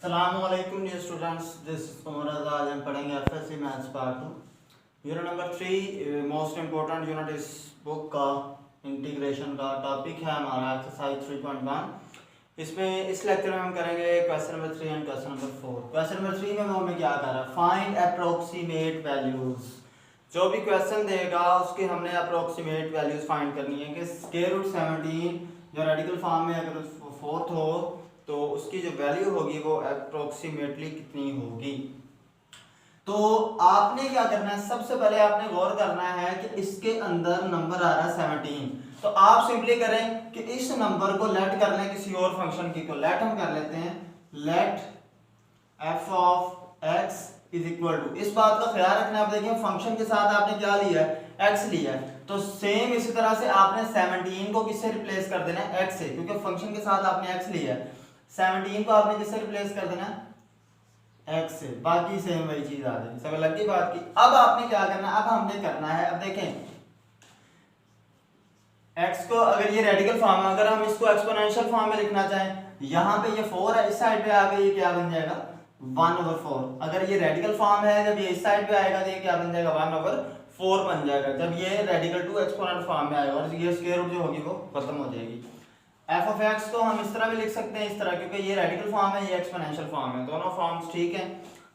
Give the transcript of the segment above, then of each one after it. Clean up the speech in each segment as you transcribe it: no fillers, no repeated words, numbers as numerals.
Assalamualaikum dear students, this is Umar Azad. आज हम पढ़ेंगे FSC maths part 2 unit number 3। Most important unit इस book का integration का टॉपिक है हमारा एक्सरसाइज 3.1। इसमें इस लेक्चर में हम करेंगे question number 3 and question number 4। Question number 3 में वो हमें क्या कर रहा है, फाइंड अप्रोक्सीमेट वैल्यूज। जो भी क्वेश्चन देगा उसके हमने अप्रोक्सीमेट वैल्यूज फाइंड करनी है कि स्क्वायर रूट 17 जो रेडिकल फॉर्म में अगर फोर्थ हो तो उसकी जो वैल्यू होगी वो अप्रोक्सीमेटली कितनी होगी। तो आपने क्या करना है, सबसे पहले आपने गौर करना है कि इसके अंदर नंबर आ रहा है 17। तो आप सिंपली करें कि इस नंबर को लेट कर लें किसी और फंक्शन की, को लेट हम कर लेते हैं, let f of x is equal to, इस बात का ख्याल रखना। आप देखिए फंक्शन के साथ आपने क्या लिया है, x लिया है, तो सेम इसी तरह से आपने 17 को किससे रिप्लेस कर देना है, x से, क्योंकि फंक्शन के साथ आपने x लिया है। 17 को आपने किससे रिप्लेस कर देना है, x से, बाकी सेम वही चीज आ जाएगी। समझ लग गई बात की। अब आपने क्या करना है, अब हमने करना है, अब देखें x को अगर ये रेडिकल फॉर्म है, अगर हम इसको एक्सपोनेंशियल फॉर्म में लिखना चाहें, यहाँ पे ये 4 है, इस साइड पे आके ये क्या बन जाएगा 1/4। अगर ये रेडिकल फॉर्म है, जब ये इस साइड पे आएगा तो ये क्या बन जाएगा 1/4 बन जाएगा, जब ये रेडिकल टू एक्सपोनेंट फॉर्म में आएगा, और ये स्क्वायर रूट जो होगी वो खत्म हो जाएगी। f ऑफ x को हम इस तरह भी लिख सकते हैं, इस तरह, क्योंकि ये रेडिकल फॉर्म है, ये एक्सपोनेंशियल फॉर्म है, दोनों फॉर्म्स ठीक हैं।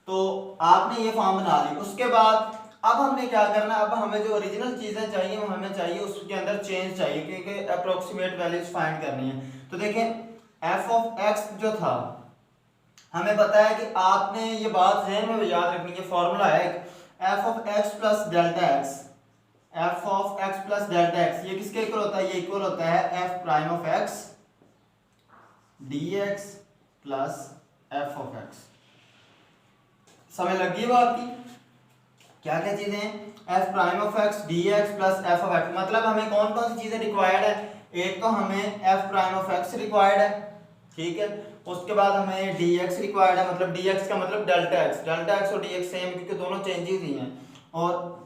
तो आपने ये फॉर्म बना ली। उसके बाद अब हमने क्या करना है, अब हमें जो ओरिजिनल चीजें चाहिए वो हमें चाहिए, उसके अंदर चेंज चाहिए, क्योंकि अप्रोक्सीमेट वैल्यूज फाइंड करनी है। तो देखें f ऑफ x जो था, हमें पता है कि आपने ये बात ज़हन में याद रखनी है, फॉर्मूला है f of x plus delta x, f of x plus delta x, ये किसके इक्वल होता है, ये इक्वल होता है f prime of x dx plus f of x। समझ लगी बात की, क्या क्या चीजें हैं, f prime of x dx plus f of x। मतलब हमें कौन कौन सी चीजें रिक्वायर्ड है, एक तो हमें f prime of x required है, ठीक है, उसके बाद हमें dx रिक्वायर्ड है, मतलब dx का मतलब डेल्टा x और dx सेम, क्योंकि दोनों चेंजेस ही हैं। और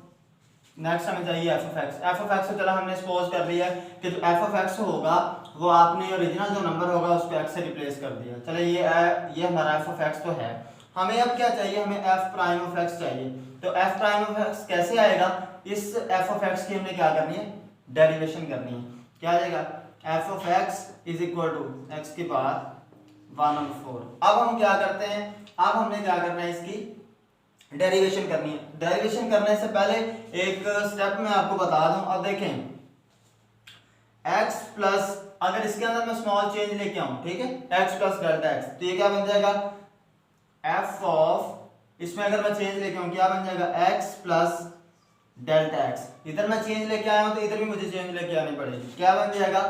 नेक्स्ट हमें चाहिए f ऑफ x। तो चला हमने सपोज कर लिया कि जो f ऑफ x होगा वो आपने ओरिजिनल जो नंबर होगा उसको x से रिप्लेस कर दिया। चले ये हमारा f ऑफ x तो है। हमें अब क्या चाहिए, हमें f प्राइम ऑफ x चाहिए। तो f प्राइम ऑफ x कैसे आएगा, इस f ऑफ x की हमने क्या करनी है, डेरिवेशन करनी है। क्या आ जाएगा, f of x is equal to x के बाद 1/4। अब हम क्या करते हैं, अब हमने क्या करना है, इसकी डेरिवेशन करनी है। डेरिवेशन करने से पहले एक स्टेप मैं आपको बता दूं। अब देखें x प्लस, अगर इसके अंदर मैं स्मॉल चेंज लेके आऊं, ठीक है, x प्लस डेल्टा x, तो ये क्या बन जाएगा f ऑफ, इसमें अगर मैं चेंज लेके आऊं क्या बन जाएगा x प्लस डेल्टा x। इधर मैं चेंज लेके आया हूं तो इधर भी मुझे चेंज लेके आनी पड़ेगी, क्या बन जाएगा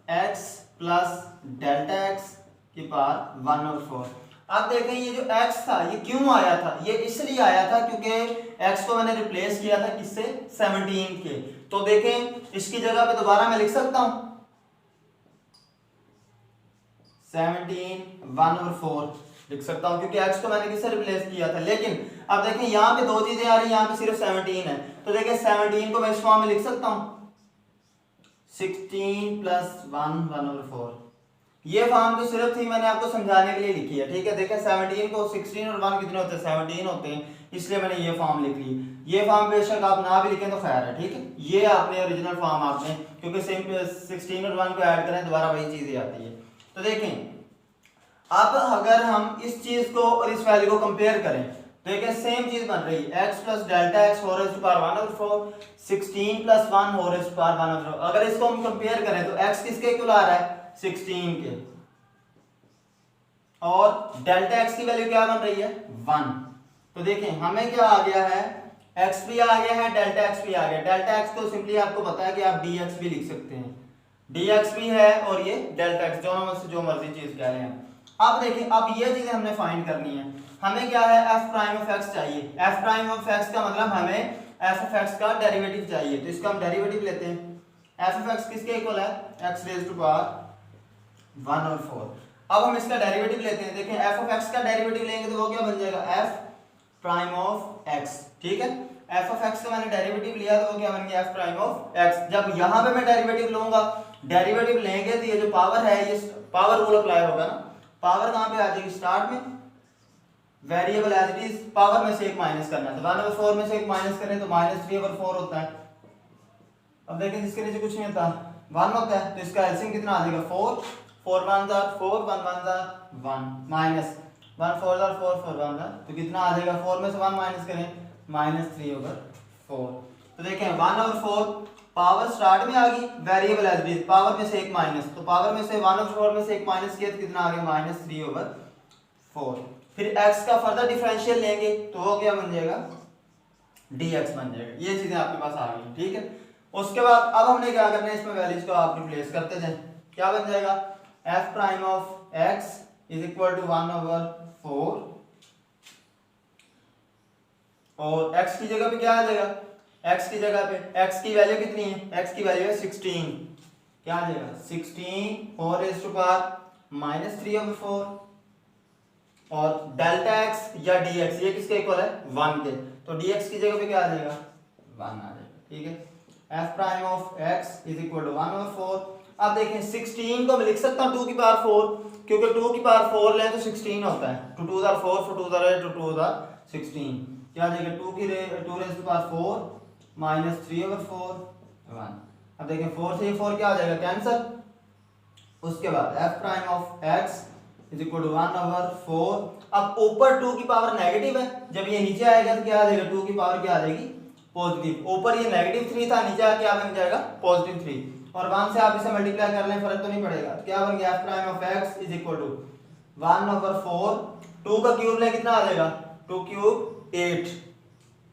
x प्लस डेल्टा x की पावर 1/4। अब देखें ये जो x था ये क्यों आया था, ये इसलिए आया था क्योंकि x को मैंने रिप्लेस किया था किससे, 17 के। तो देखें इसकी जगह पे दोबारा मैं लिख सकता हूं 17 1/4 लिख सकता हूं, क्योंकि x को मैंने किससे रिप्लेस किया था। लेकिन अब देखें यहाँ पे दो चीजें आ रही है, यहाँ पे सिर्फ 17 है, तो देखें 17 को मैं इस फॉर्म में लिख सकता हूं 16 प्लस 1/4। ये फॉर्म तो सिर्फ थी मैंने आपको समझाने के लिए लिखी है, ठीक है। देखें 17 को 16 और 1 कितने होते हैं, 17 होते हैं, इसलिए मैंने ये फॉर्म लिख ली। ये फॉर्म बेशक आप ना भी लिखें तो खैर है, ठीक है। ये आपने ओरिजिनल फॉर्म आपने, क्योंकि 16 और 1 को ऐड करें दोबारा वही चीजें आती है। तो देखें अब अगर हम इस चीज को और इस वैल्यू को कंपेयर करें तो देखिए सेम चीज बन रही है, x plus delta x whole to power 1/4, 16 plus 1 whole to power 1/4। अगर इसको हम कंपेयर करें तो x किसके इक्वल आ रहा है, 16 के, और डेल्टा x की वैल्यू क्या बन रही है 1। तो देखें हमें क्या आ गया है, x भी आ गया है, डेल्टा x भी आ गया। डेल्टा x को सिंपली आपको पता है कि आप dx भी लिख सकते हैं, dx भी है और ये डेल्टा x, दोनों में से जो मर्जी चीज कह रहे हैं। अब देखिं अब ये चीजें हमने फाइंड करनी है। हमें क्या है, f प्राइम ऑफ x चाहिए। f प्राइम ऑफ x का मतलब हमें f ऑफ x का डेरिवेटिव चाहिए, तो इसका हम डेरिवेटिव लेते हैं। f ऑफ x किसके इक्वल है, x रेज़ टू पावर 1/4। अब हम इसका डेरिवेटिव लेते हैं। देखें f ऑफ x का डेरिवेटिव लेंगे तो वो क्या बन जाएगा, f प्राइम ऑफ x, ठीक है। f ऑफ x का मैंने डेरिवेटिव लिया तो वो क्या बन गया, f प्राइम ऑफ x। जब यहां पे मैं डेरिवेटिव लूंगा, डेरिवेटिव लेंगे तो ये जो पावर है, ये पावर रूल अप्लाई होगा ना, पावर कहाँ पे आ जाएगी स्टार्ट में, variable as it is, power में से एक माइनस करना है, तो 1/4 में से एक माइनस करें तो -3/4 होता है। अब देखें जिसके नीचे कुछ नहीं होता 1 होता है, तो इसका एलसीएम कितना आ जाएगा 4, 4 1 4 1 1 1 माइनस 1 4 4 4 1 तो कितना आ जाएगा, 4 में से 1 माइनस करें -3/4। तो देखें 1/4 पावर स्टार्ट में आ गई, variable as it is, power में से एक माइनस, तो पावर में से 1/4 में से एक माइनस किया तो कितना आ गया -3/4। फिर x का फर्दर डिफरेंशियल लेंगे तो वो क्या बन जाएगा dx बन जाएगा। ये चीजें आपके पास आ गई, ठीक है। उसके बाद अब हमने क्या करना है, इसमें वैल्यूज को आप रिप्लेस करते जाएं, क्या बन जाएगा f prime of x is equal to 1/4 और x की जगह पे क्या आ जाएगा, x की जगह पे x की वैल्यू कितनी है, x की वैल्यू है 16, क्या आ जाएगा 16 और रेज़ टू पावर -3/4 और डेल्टा x या dx ये किसके इक्वल है 1 के, तो dx की जगह पे क्या आ जाएगा 1 आ जाएगा, ठीक है। f prime of x is equal to 1/4। अब देखें 16 को मैं लिख सकता हूँ 2 की पावर 4, क्योंकि 2 की पावर 4 लें तो 16 होता है, 2 2 4 4 4 2 8 2 2 16, क्या आ जाएगा 2 रेज़ टू पावर 4 -3/4 1। अब देखें 4 से ये 4 क्या आ जाएगा कैंसिल। उसके बाद f prime of x is equal to 1/4। अब ऊपर 2 की पावर नेगेटिव है, जब ये नीचे आएगा तो क्या आ जाएगा 2 की पावर क्या आ जाएगी पॉजिटिव, ऊपर ये -3 था, नीचे आके क्या बन जाएगा +3 और 1 से आप इसे मल्टीप्लाई कर लें फर्क तो नहीं पड़ेगा, तो क्या बन गया f prime of x is equal to 1/4, 2 का क्यूब ले कितना आ जाएगा 2 क्यूब 8,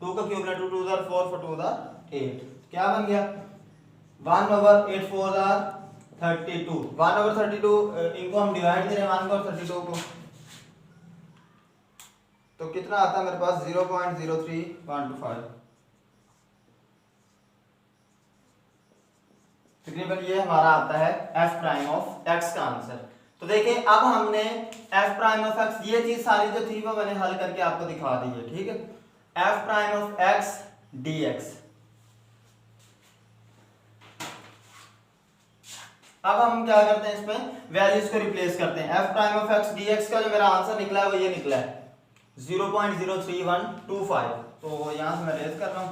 2 का क्यूब ले 2 2 4 4 2 8, क्या बन गया 1/8 4 32, 1/32 इनको हम डिवाइड करें 1/32 को तो कितना आता है मेरे पास 0.03125, तकरीबन ये हमारा आता है f प्राइम ऑफ x का आंसर। तो देखें अब हमने f प्राइम ऑफ x ये चीज सारी जो थी वो मैंने हल करके आपको दिखा दी है, ठीक है। f prime of x dx, अब हम क्या करते हैं इसमें वैल्यूज को रिप्लेस करते हैं। f prime of x dx का जो मेरा आंसर निकला है वो ये निकला है 0.03125, तो यहां से मैं रेज कर रहा हूं,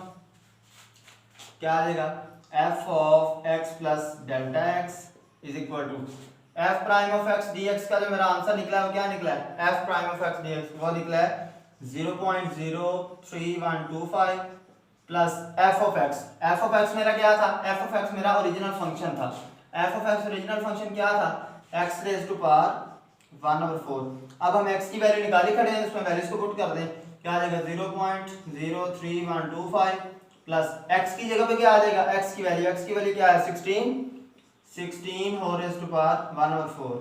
क्या आ जाएगा f of x plus delta x is equal to f prime of x dx का जो मेरा आंसर निकला है वो क्या निकला है f prime of x dx वो निकला है 0.03125 प्लस f ऑफ x मेरा क्या था, f ऑफ x मेरा ओरिजिनल फंक्शन था, f of x original function क्या था x रेज़ टू पावर 1/4। अब हम x की वैल्यू निकाली खड़े हैं, इसमें वैल्यूज को पुट कर दें, क्या आ जाएगा 0.03125 प्लस x की जगह पे क्या आ जाएगा x की वैल्यू क्या है 16 और रेज़ टू पावर 1/4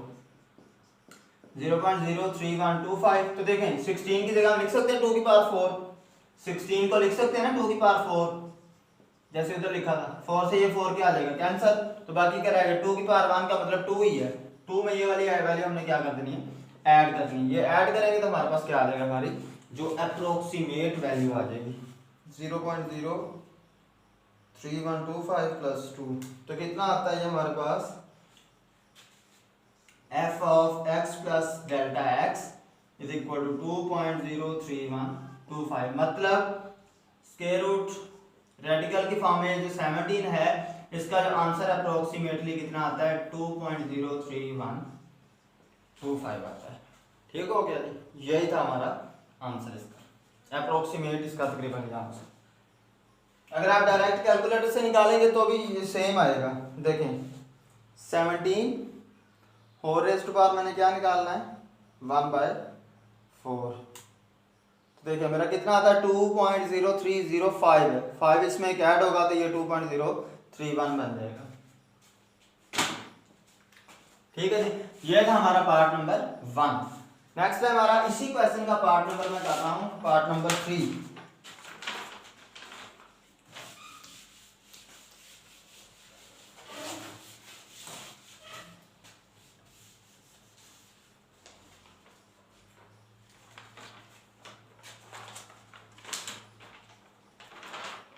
0.03125। तो देखें 16 की जगह हम लिख सकते हैं 2 की पावर 4, 16 को लिख सकते हैं ना 2 की पावर 4 जैसे उधर लिखा था, 4 से ये 4 क्या आ जाएगा कैंसिल, तो बाकी क्या रहेगा 2 की पावर 1 का मतलब 2 ही है, 2 में ये वाली वैल्यू हमने क्या कर देनी है ऐड कर देनी है, ये ऐड करेंगे तो हमारे पास क्या आ जाएगा हमारी जो अप्रोक्सीमेट वैल्यू आ जाएगी 0.03125 प्लस 2, तो कितना आता है ये हमारे पास f of x plus delta x is equal to 2.03125, मतलब स्क्वायर रूट रेडिकल की फॉर्म में जो 17 है इसका जो आंसर अप्रोक्सीमेटली कितना आता है 2.03125 आता है। ठीक हो गया जी, यही था हमारा आंसर इसका, अप्रोक्सीमेट इसका तकरीबन आंसर। अगर आप डायरेक्ट कैलकुलेटर से निकालेंगे तो भी सेम आएगा। देखें 17 और रेज़ टू पावर मैंने क्या निकालना है 1/4, तो देखिए मेरा कितना आता है 2.0305 है, 5 इसमें एक ऐड होगा तो ये 2.031 बन जाएगा। ठीक है जी, ये था हमारा पार्ट नंबर 1। नेक्स्ट है हमारा इसी क्वेश्चन का पार्ट नंबर मैं कर रहा हूं पार्ट नंबर 3।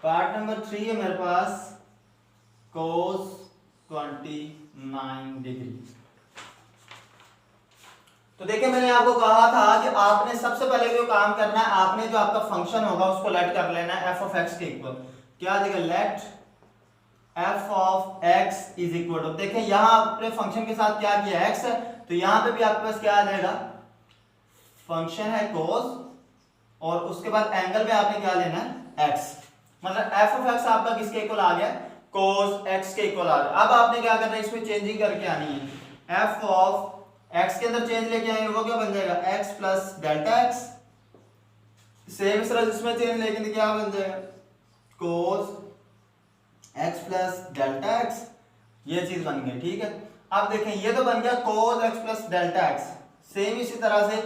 पार्ट नंबर 3 है मेरे पास cos 29 डिग्री। तो देखिए मैंने आपको कहा था कि आपने सबसे पहले जो काम करना है, आपने जो आपका फंक्शन होगा उसको लेट कर लेना है एफ ऑफ एक्स के इक्वल। क्या आ जाएगा, let f of x is equal to, देखिए यहां आपने फंक्शन के साथ क्या किया, एक्स है, तो यहां पे भी आपके पास क्या आ जाएगा, फंक्शन है cos, और उसके बाद एंगल पे आपने क्या लेना है, x, मतलब f ऑफ x आपका किसके इक्वल आ गया, cos x के इक्वल आ गया। अब आपने क्या करना है, इसमें चेंजिंग करके आनी है, f ऑफ x के अंदर चेंज लेके आएंगे, वो क्या बन जाएगा, x plus delta x, same इस तरह इसमें चेंज लेके क्या बन जाएगा, cos x plus delta x, ये चीज बन गई, ठीक है। अब देखें ये तो बन गया cos x plus delta x, same इसी तरह से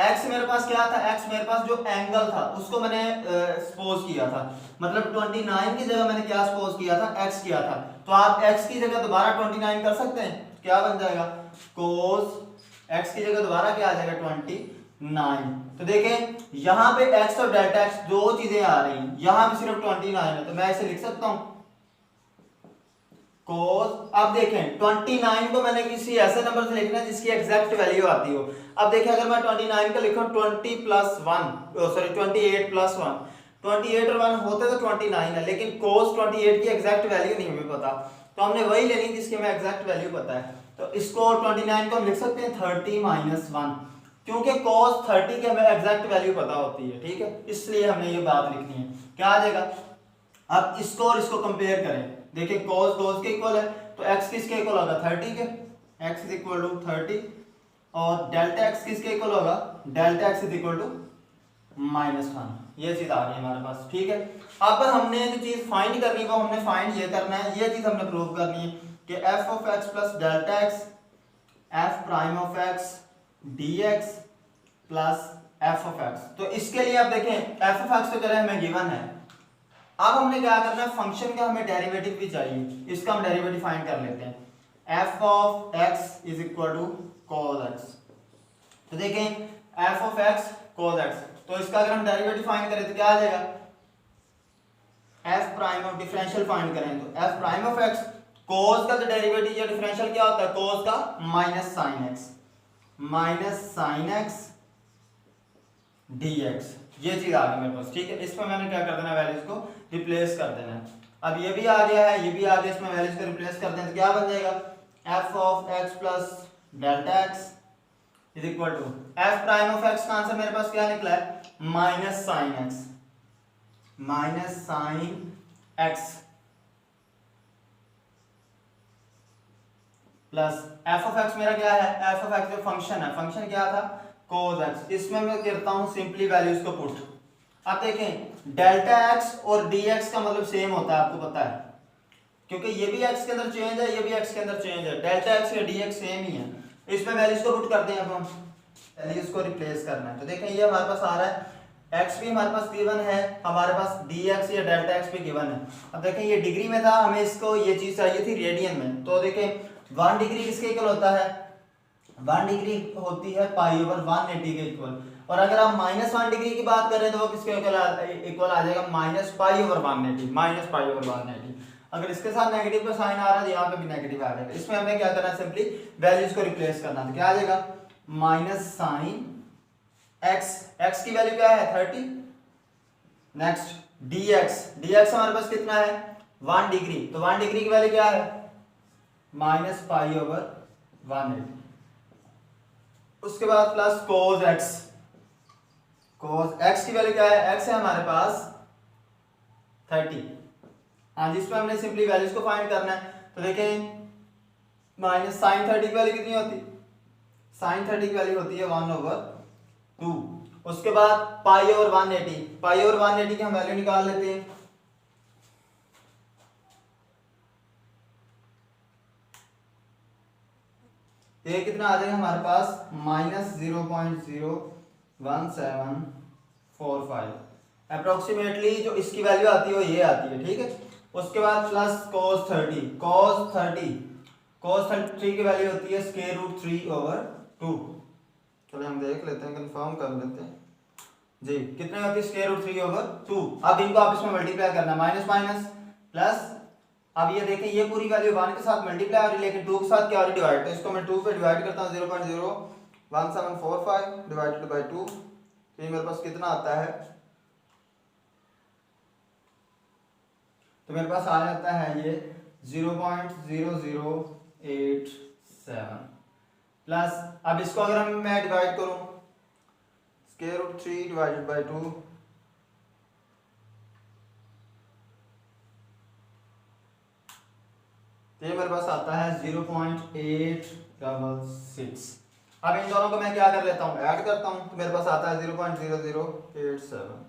x मेरे पास क्या था, x मेरे पास जो एंगल था उसको मैंने सपोज किया था, मतलब 29 की जगह मैंने क्या सपोज किया था, x किया था, तो आप x की जगह दोबारा 29 कर सकते हैं, क्या बन जाएगा, cos x की जगह दोबारा क्या आ जाएगा, 29। तो देखें यहां पे x और डेल्टा x दो चीजें आ रही हैं, यहां भी सिर्फ 29 है, तो मैं इसे लिख सकता हूं cos, अब देखें 29 को मैंने किसी ऐसे नंबर से लिखना है जिसकी एग्जैक्ट वैल्यू आती हो। अब देखें अगर मैं 29 का लिखूं 20 प्लस 1, सॉरी 28 प्लस 1, 28 और 1 होते तो 29 है, लेकिन cos 28 की एग्जैक्ट वैल्यू नहीं हमें पता, तो हमने वही लेनी जिसकी हमें एग्जैक्ट वैल्यू पता है। तो इसको 29 को हम लिख सकते हैं 30 माइनस 1, क्योंकि cos 30 की हमें एग्जैक्ट वैल्यू पता होती है, ठीक है, इसलिए हमने ये बात लिखनी है। क्या आ जाएगा, अब इसको और इसको कंपेयर करें, देखिए cos cos के इक्वल है, तो x किसके इक्वल होगा, 30 के, x इज इक्वल टू 30, और डेल्टा x किसके इक्वल होगा, delta x is equal to -1, ये चीज आ गई हमारे पास, ठीक है। अब हमने जो चीज फाइंड करनी है वो हमने फाइंड ये करना है, ये चीज हमने प्रूव करनी है कि f of x plus delta x f prime of x dx plus f of x, तो इसके लिए आप देखें f ऑफ x तो चले हमें गिवन है, अब हमने क्या करना है, फंक्शन का हमें डेरिवेटिव भी चाहिए, इसका हम डेरिवेटिव फाइंड कर लेते हैं। f of x is equal to cos x, तो देखें f of x cos x, तो इसका अगर हम डेरिवेटिव फाइंड करें तो क्या आ जाएगा, f prime of, differential find करें तो f prime of x, cos का तो डेरिवेटिव या डिफरेंशियल क्या होता है, cos का माइनस sin x dx, ये चीज आ गई मेरे पास, ठीक है। इसमें मैंने क्या कर देना है, वैल्यूज को रिप्लेस कर देना है। अब ये भी आ गया है, ये भी आ गया, इसमें वैल्यूज को रिप्लेस कर दें तो क्या बन जाएगा, f of x plus delta x is equal to f prime of x का आंसर मेरे पास क्या निकला है, minus sine x plus f of x मेरा क्या है, f ऑफ x जो फंक्शन है, फंक्शन क्या था, cos x, इसमें मैं करता हूं सिंपली वैल्यूज को पुट। अब देखें डेल्टा x और dx का मतलब सेम होता है, आपको पता है, क्योंकि ये भी x के अंदर चेंज है, ये भी x के अंदर चेंज है, डेल्टा x या dx सेम ही है, इसमें वैल्यूज को पुट करते हैं। अब हम वैल्यूज को रिप्लेस करना है, तो देखें ये हमारे पास आ रहा है, x भी हमारे पास गिवन है, हमारे पास dx या डेल्टा x भी गिवन है। अब देखें ये डिग्री में था, हमें इसको ये चीज चाहिए थी रेडियन में, तो देखें 1 डिग्री किसके इक्वल होता है, 1 डिग्री होती है पाई ओवर 180 के इक्वल, और अगर आप -1 डिग्री की बात करें तो वो किसके इक्वल आ जाएगा, माइनस पाई ओवर 180। अगर इसके साथ नेगेटिव का साइन आ रहा है तो यहाँ पे भी नेगेटिव आ जाएगा। इसमें हमें क्या करना है, सिंपली वैल्यूज को रिप्लेस करना है, तो क्या आ जाएगा, माइनस साइन x की वैल्यू क्या है 30, नेक्स्ट dx हमारे पास कितना है 1 डिग्री, तो 1 डिग्री की वैल्यू क्या है, माइनस पाई ओवर 180, उसके बाद प्लस cos x की वैल्यू क्या है, x है हमारे पास 30, हाँ जिसमें हमने सिंपली वैल्यूज को फाइंड करना है, तो देखें माइनस साइन 30 की वैल्यू कितनी होती है, साइन 30 की वैल्यू होती है 1/2, उसके बाद पाई ओवर 180 की हम वैल्यू निकाल लेते हैं, ये कितना आ जाएगा हमारे पास, -0.01745 अप्रोक्सीमेटली, जो इसकी वैल्यू आती है वो ये आती है, ठीक है। उसके बाद प्लस cos 30 की वैल्यू होती है √3/2, चलो हम देख लेते हैं, कंफर्म कर लेते हैं जी, कितने होती है √3/2। अब इनको आप इसमें मल्टीप्लाई करना, माइनस माइनस प्लस, अब ये देखें ये पूरी वैल्यू 1 के साथ मल्टीप्लाई हो रही है, लेकिन 2 के साथ क्या हो रही है, डिवाइड, तो इसको मैं 2 पे डिवाइड करता हूँ, 1745 डिवाइडेड बाई 2, तो ये मेरे पास कितना आता है, तो मेरे पास आ जाता है ये 0.0087 प्लस, अब इसको अगर मैं डिवाइड करूं स्क्वायर रूट 3 डिवाइडेड बाई 2, तो ये मेरे पास आता है 0.866। अब इन दोनों को मैं क्या कर लेता हूँ, ऐड करता हूँ, तो मेरे पास आता है 0.0087।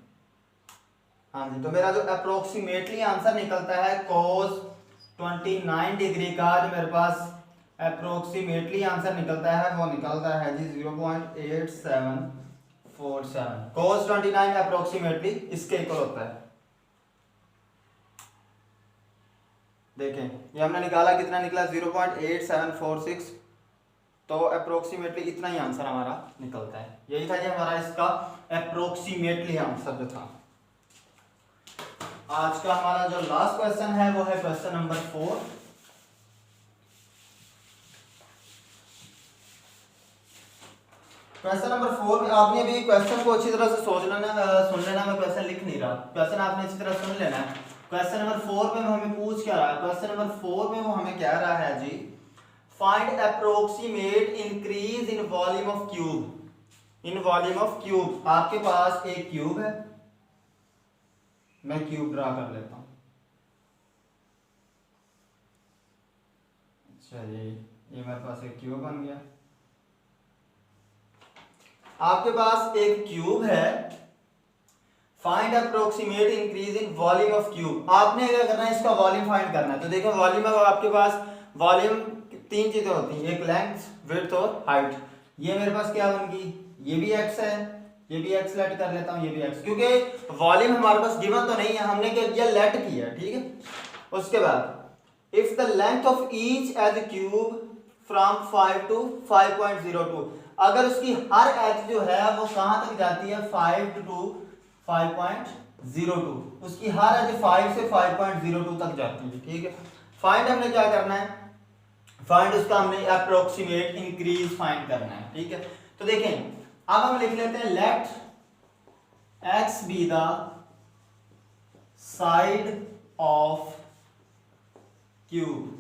हाँ जी, तो मेरा जो अप्रोक्सीमेटली आंसर निकलता है cos 29 डिग्री का, जो मेरे पास अप्रोक्सीमेटली आंसर निकलता है वो निकलता है जी 0.8747। cos 29 अप्रोक्सीमेटली इसके इक्वल होता है। देखें ये हमने निकाला, कितना निकला 0.8746, तो अप्रोक्सीमेटली इतना ही आंसर हमारा निकलता है। यही था जी हमारा इसका अप्रोक्सीमेटली आंसर जो था। आज का हमारा जो लास्ट क्वेश्चन है वो है क्वेश्चन नंबर 4। क्वेश्चन नंबर 4 में आपने भी क्वेश्चन को अच्छी तरह से सोच लेना, सुन लेना, मैं क्वेश्चन लिख नहीं रहा, क्वेश्चन आपने अच्छी तरह सुन लेना है। क्वेश्चन नंबर 4 में हमें पूछ क्या रहा है, क्वेश्चन नंबर 4 में वो हमें कह रहा है जी find approximate increase in volume of cube, in volume of cube. आपके पास एक क्यूब है, मैं क्यूब ड्रा कर लेता हूं। अच्छा जी, ये मेरे पास एक क्यूब बन गया। आपके पास एक क्यूब है, find approximate increase in volume of cube. आपने क्या करना है, इसका वॉल्यूम फाइंड करना है। तो देखो वॉल्यूम है, आपके पास वॉल्यूम तीन चीजें होती हैं, एक लेंथ, विड्थ और हाइट। ये मेरे पास क्या बन गई, ये भी x है, ये भी x लेट कर लेता हूं, ये भी x, क्योंकि वॉल्यूम हमारे पास गिवन तो नहीं है, हमने क्या किया लेट किया, ठीक है। उसके बाद if the length of each edge cube from 5 to 5.02, अगर उसकी हर एज जो है वो कहां तक जाती है, 5 to 5.02, उसकी हर एज 5 से 5.02 तक जाती है, ठीक है। फाइंड हमने क्या करना है, फाइंड उसका हमने अप्रोक्सीमेट इंक्रीज फाइंड करना है, ठीक है। तो देखें अब हम लिख लेते हैं let x be the side of cube,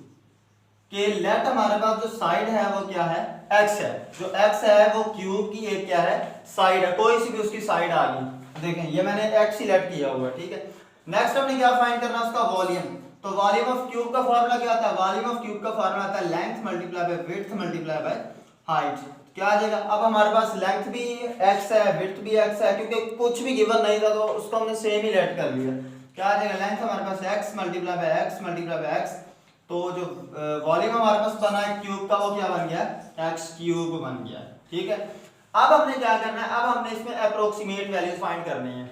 के लेट हमारे पास जो साइड है वो क्या है, x है। जो x है वो क्यूब की एक क्या है, साइड है, कोई सी भी उसकी साइड आ गई। देखें ये मैंने x ही लेट किया हुआ है, ठीक है। नेक्स्ट हमने क्या फाइंड करना है, उसका वॉल्यूम। तो वॉल्यूम ऑफ क्यूब का फार्मूला क्या आता है, वॉल्यूम ऑफ क्यूब का फार्मूला आता है length multiply by width multiply by height. क्या आ जाएगा, अब हमारे पास लेंथ भी x है, विड्थ भी x है, क्योंकि कुछ भी गिवन नहीं था तो उसको हमने सेम ही लेट कर लिया। क्या आ जाएगा, लेंथ हमारे पास x multiply by x multiply by x, तो जो वॉल्यूम हमारे पास बना है क्यूब का वो क्या बन गया, x क्यूब बन गया, ठीक है। अब हमने क्या करना है, अब हमने इसमें अप्रोक्सीमेट वैल्यूज फाइंड करनी है।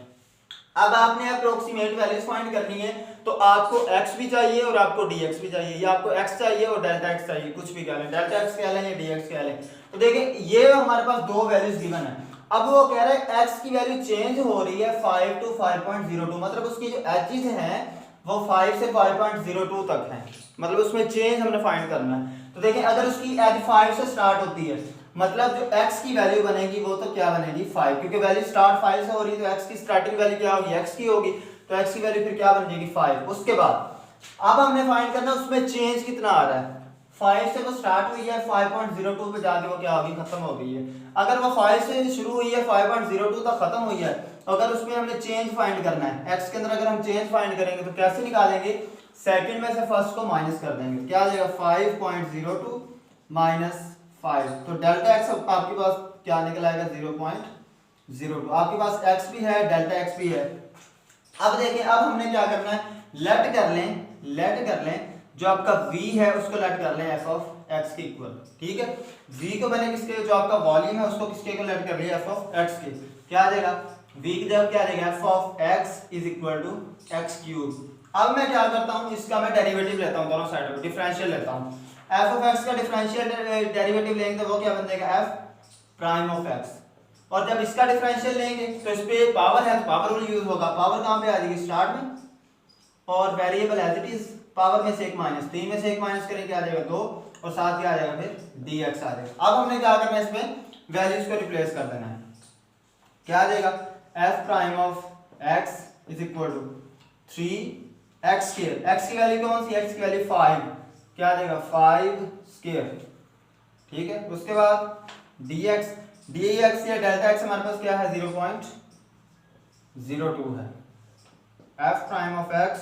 अब आपने अप्रोक्सीमेट वैल्यूज फाइंड करनी है, तो आपको x भी चाहिए और आपको dx भी चाहिए, या आपको x चाहिए और डेल्टा x चाहिए, कुछ भी कह लें, डेल्टा x कह लें या dx कह लें। तो देखें ये हमारे पास दो वैल्यूज गिवन है। अब वो कह रहा है x की वैल्यू चेंज हो रही है 5 to 5.02, मतलब उसकी जो एजेस हैं वो 5 से 5.02 तक हैं, मतलब उसमें चेंज हमने फाइंड करना है। तो देखें अगर उसकी एज 5 से स्टार्ट होती है, मतलब जो x की वैल्यू बनेगी वो तो क्या बनेगी 5, क्योंकि वैल्यू स्टार्ट 5 से हो रही है, तो x की स्टार्टिंग वैल्यू क्या होगी, x की होगी, तो x की वैल्यू फिर क्या बन जाएगी 5। उसके बाद अब हमने फाइंड करना उसमें चेंज कितना आ रहा है, 5 से वो स्टार्ट हुई है, 5.02 पे जाके वो क्या होगी, खत्म हो गई है। अगर वो 5 से शुरू हुई है 5.02 तक खत्म हुई है, अगर उसमें हमने चेंज फाइंड करना है x के अंदर, अगर हम चेंज फाइंड करेंगे तो कैसे निकालेंगे, सेकंड में से फर्स्ट को माइनस कर देंगे, क्या आ जाएगा 5.02 माइनस 5, तो डेल्टा x आपके पास क्या निकल आएगा 0.02। आपके पास x भी है, डेल्टा x भी है। अब देखें अब हमने क्या करना है, लेट कर लें जो आपका v है उसको लेट कर लें f ऑफ x के इक्वल, ठीक है। v को मैंने किसके, जो आपका वॉल्यूम है उसको किसके इक्वल लेट कर लिया, f ऑफ x के। क्या आ जाएगा, v की जगह क्या आ जाएगा, f of x is equal to x cube. अब मैं क्या करता हूं, इसका मैं डेरिवेटिव लेता हूं, दोनों साइडों पे डिफरेंशियल लेता हूं। f ऑफ x का डिफरेंशियल डेरिवेटिव लेंगे तो वो क्या बन जाएगा, f प्राइम ऑफ x, और जब इसका डिफरेंशियल लेंगे तो इस पे पावर है तो पावर रूल यूज होगा। पावर कहां पे आ जाएगी, स्टार्ट में, और variable as it is, power में से एक माइनस, 3 में से एक माइनस करेंगे आ जाएगा 2, और साथ क्या आ जाएगा फिर dx आ जाएगा। अब हमने क्या करना है, इसमें वैल्यूज को रिप्लेस कर देना है। क्या आ जाएगा, f prime of x is equal to 3 x square, x की वैल्यू कौन सी, एक्स की वैल्यू 5, क्या आ जाएगा 5 स्क्वायर, ठीक है। उसके बाद dx, dx या डेल्टा x हमारे पास क्या है 0.02 है, f प्राइम ऑफ x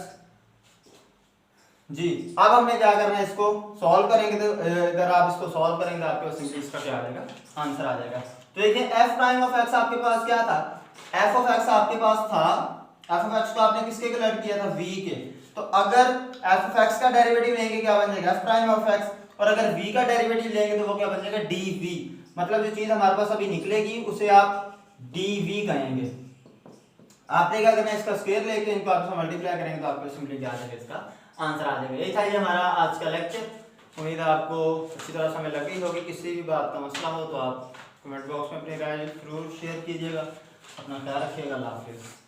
जी। अब हमें क्या करना है, इसको सॉल्व करेंगे तो अगर आप इसको सॉल्व करेंगे तो आपके पास सिंपली इसका क्या आ जाएगा, आंसर आ जाएगा। तो देखिए f प्राइम ऑफ x आपके पास क्या था, f ऑफ x आपके पास था, f ऑफ x को आपने किसके कन्वर्ट किया था, v के। तो अगर f ऑफ x का डेरिवेटिव लेंगे क्या बन जाएगा, f प्राइम ऑफ x, और अगर v का डेरिवेटिव लेंगे तो वो क्या बन जाएगा, dv। मतलब जो चीज हमारे पास अभी निकलेगी उसे आप dv कहेंगे। आपने क्या करना है, इसका स्क्वायर लेके इनको आपस में मल्टीप्लाई करेंगे तो आपको सिंपली क्या आ जाएगा, इसका आंसर आ जाएगा। यही था ये हमारा आज का लेक्चर। उम्मीद है आपको अच्छी तरह समझ लग गई होगी। किसी भी बात का मसला हो तो आप कमेंट बॉक्स में अपनी राय जरूर शेयर कीजिएगा। अपना ख्याल रखिएगा। अल्लाह हाफिज़।